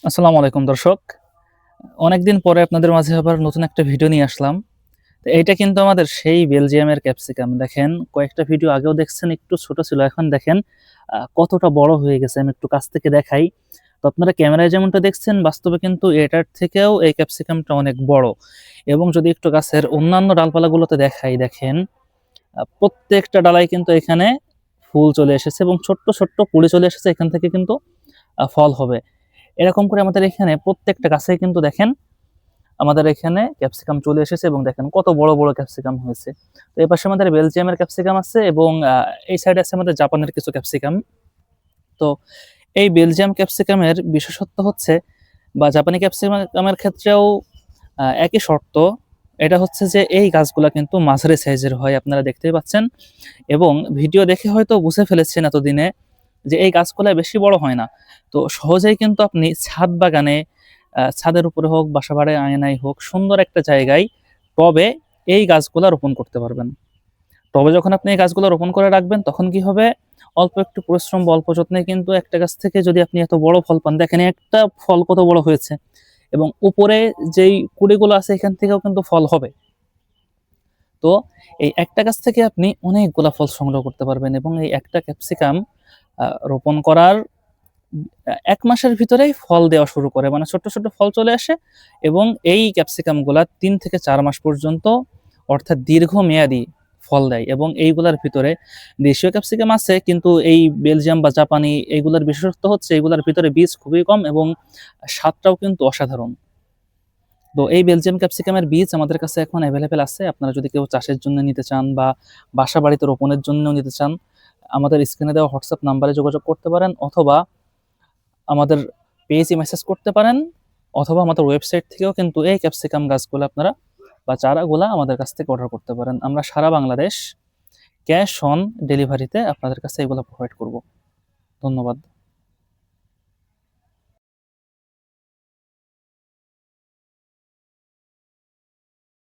আসসালামু আলাইকুম দর্শক। অনেকদিন পরে আপনাদের মাঝে আবার নতুন একটা ভিডিও নিয়ে আসলাম। তো এইটা কিন্তু আমাদের সেই বেলজিয়ামের ক্যাপসিকাম। দেখেন কয়েকটা ভিডিও আগেও দেখছেন একটু ছোট ছিল। এখন দেখেন কতটা বড় হয়ে গেছে। আমি একটু কাছ থেকে দেখাই। তো আপনারা ক্যামেরায় যেমনটা দেখছেন বাস্তবে কিন্তু এটার থেকেও এই ক্যাপসিকামটা অনেক বড়। এবং যদি একটু গাছের অন্যান্য ডালপালাগুলোতে দেখাই দেখেন প্রত্যেকটা ডালায় কিন্তু এখানে ফুল চলে এসেছে এবং ছোট্ট, ছোট্ট কুঁড়ি চলে এসেছে। এখান থেকে কিন্তু ফল হবে। এরকম করে আমাদের এখানে প্রত্যেকটা গাছেই কিন্তু দেখেন আমাদের এখানে ক্যাপসিকাম চলে এসেছে এবং দেখেন কত বড় বড় ক্যাপসিকাম হয়েছে। তো এই পাশে আমাদের বেলজিয়ামের ক্যাপসিকাম আছে এবং এই সাইডে আছে আমাদের জাপানের কিছু ক্যাপসিকাম। তো এই বেলজিয়াম ক্যাপসিকামের বিশেষত্ব হচ্ছে বা জাপানি ক্যাপসিকামের ক্ষেত্রেও একই শর্ত। এটা হচ্ছে যে এই গাছগুলা কিন্তু মাঝারি সাইজের হয়, আপনারা দেখতেই পাচ্ছেন এবং ভিডিও দেখে হয়তো বুঝে ফেলেছেন এতদিনে যে এই গাছগুলা বেশি বড় হয় না। তো সহজেই কিন্তু আপনি ছাদ বাগানে ছাদের উপরে হোক, বাসাবাড়ির আঙিনায় হোক, সুন্দর একটা জায়গায় টবে এই গাছগুলা রোপণ করতে পারবেন। টবে যখন আপনি এই গাছগুলো রোপণ করে রাখবেন তখন কি হবে? অল্প একটু পরিশ্রম বা অল্প যত্নে কিন্তু একটা গাছ থেকে যদি আপনি এত বড় ফল পান, দেখেন একটা ফল কত বড় হয়েছে এবং উপরে যেই কুঁড়িগুলো আছে এখান থেকেও কিন্তু ফল হবে। তো এই একটা গাছ থেকে আপনি অনেকগুলা ফল সংগ্রহ করতে পারবেন এবং এই একটা ক্যাপসিকাম রোপণ করার ১ মাসের ভিতরেই ফল দেওয়া শুরু করে। মানে ছোট্ট, ছোট্ট ফল চলে আসে এবং এই ক্যাপসিকামগুলা ৩ থেকে ৪ মাস পর্যন্ত অর্থাৎ দীর্ঘমেয়াদী ফল দেয় এবং এইগুলার ভিতরে দেশীয় ক্যাপসিকাম আছে কিন্তু এই বেলজিয়াম বা জাপানি এইগুলার বিশেষত্ব হচ্ছে এগুলার ভিতরে বীজ খুবই কম এবং স্বাদটাও কিন্তু অসাধারণ। তো এই বেলজিয়াম ক্যাপসিকামের বীজ আমাদের কাছে এখন এভেইলেবল আছে। আপনারা যদি কেউ চাষের জন্য নিতে চান বা বাসা-বাড়িতে রোপণের জন্যও নিতে চান, আমাদের স্ক্রিনে দেওয়া WhatsApp নাম্বারে যোগাযোগ করতে পারেন অথবা আমাদের পেজে মেসেজ করতে পারেন অথবা আমাদের ওয়েবসাইট থেকেও কিন্তু এই ক্যাপসিকাম গাছগুলো আপনারা বা চারাগুলা আমাদের কাছ থেকে অর্ডার করতে পারেন। আমরা সারা বাংলাদেশ ক্যাশ অন ডেলিভারিতে আপনাদের কাছে এগুলো প্রোভাইড করব। ধন্যবাদ।